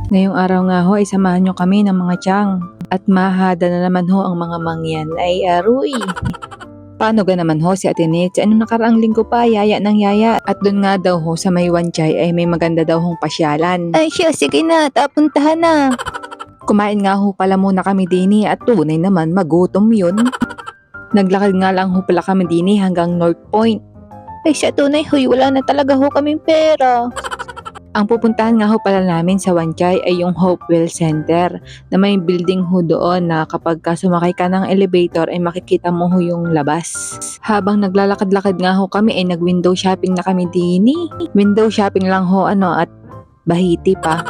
Ngayong araw nga ho ay samahan nyo kami ng mga tiyang. At mahada na naman ho ang mga mangyan ay aruy. Paano ga naman ho si Ate Nitz? Anong nakaraang linggo pa, yaya ng yaya. At doon nga daw ho sa may Wanchay ay may maganda daw hong pasyalan. Ay siya, sige na, tapuntahan na. Kumain nga ho pala muna kami dini at tunay naman magutom yun. Naglakad nga lang ho pala kami dini hanggang North Point. Ay siya tunay huy, wala na talaga ho kaming pera. Ang pupuntahan nga ho pala namin sa Wanchay ay yung Hopewell Center na may building ho doon na kapag sumakay ka ng elevator ay makikita mo ho yung labas. Habang naglalakad-lakad nga ho kami ay nag-window shopping na kami dini. Window shopping lang ho at bahiti pa.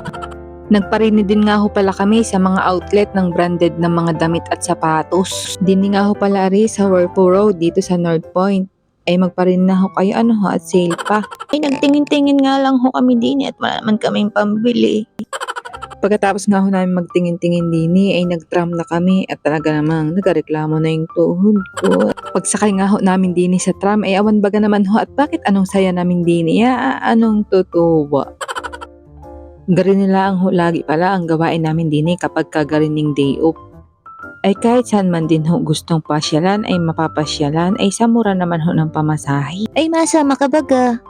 Nagparini din nga ho pala kami sa mga outlet ng branded na mga damit at sapatos. Dini nga ho pala rin sa Warpo Road dito sa North Point. Ay magparin na ho kayo at sale pa. Ay nagtingin-tingin nga lang ho kami din at wala naman kaming pambili. Pagkatapos nga ho namin magtingin-tingin din ay nag-tram na kami at talaga namang nagareklamo na yung tuhod ko. Pagsakay nga ho namin din sa tram ay awan baga naman ho at bakit anong saya namin din anong tutuwa. Garin nila ang ho lagi pala ang gawain namin din kapag kagarining day off. Ay kahit saan man din ho gustong pasyalan ay mapapasyalan ay sa mura naman ho ng pamasahe. Ay masama ka baga.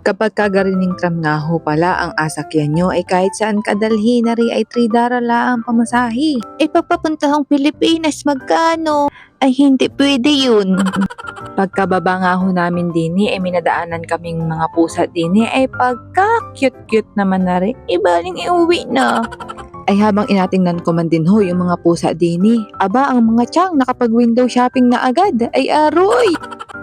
Kapag kagarining tram nga ho pala ang asakyan nyo ay kahit saan kadalhin na rin ay 3 darala ang pamasahe. Ay pagpapuntahang Pilipinas magkano? Ay hindi pwede yun. Pagkababa nga ho namin dini ay minadaanan kaming mga pusa dini ay pagka cute naman na rin. Ibaling iuwi na. Ay habang inatingnan ko man din ho yung mga pusa dini, aba ang mga tiyang nakapag window shopping na agad, ay aroy!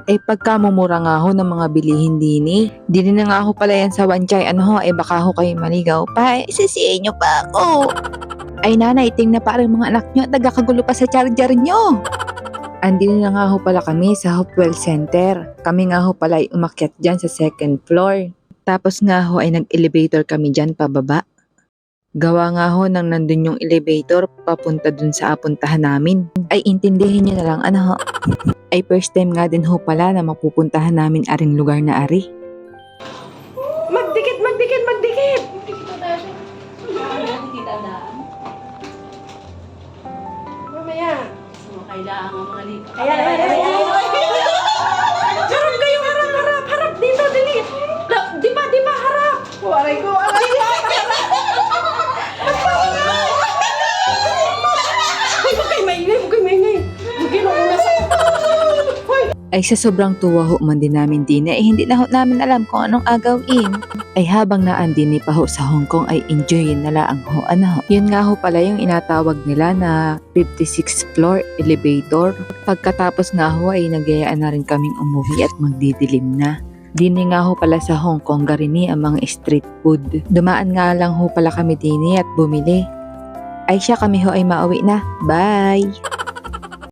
Ay pagkamumura nga ho ng mga bilihin dini, dini na nga ho pala yan sa Wanchay, ay baka ho kayo maligaw pa, isisiin nyo pa ako. Ay nanay, tingnan pa rin mga anak nyo at nagkakagulo pa sa charger nyo. Andin na nga ho pala kami sa Hopewell Center, kami nga ho pala ay umakyat dyan sa 2nd floor. Tapos nga ho ay nag-elevator kami dyan pababa. Gawa nga ho nang nandun yung elevator papunta dun sa apuntahan namin. Ay intindihin nyo na lang Ay first time nga din ho pala na mapupuntahan namin aring lugar na ari. Magdikit! Mamaya. Kailangan ang mga lipa. Ayan. Harap kayo, harap. Dito, dali. Di ba, harap. Aray ko. Huwag kayo maingay. Ay sa sobrang tuwa ho man din namin din ay hindi na ho namin alam kung anong agawin. Ay habang naandini pa ho sa Hong Kong ay enjoyin na lang ho Yun nga ho pala yung inatawag nila na 56th floor elevator. Pagkatapos nga ho ay nagyayaan na rin kaming umuwi at magdidilim na. Dini nga ho pala sa Hong Kong garini ang mga street food. Dumaan nga lang ho pala kami dini at bumili. Ay siya kami ho ay mauwi na. Bye!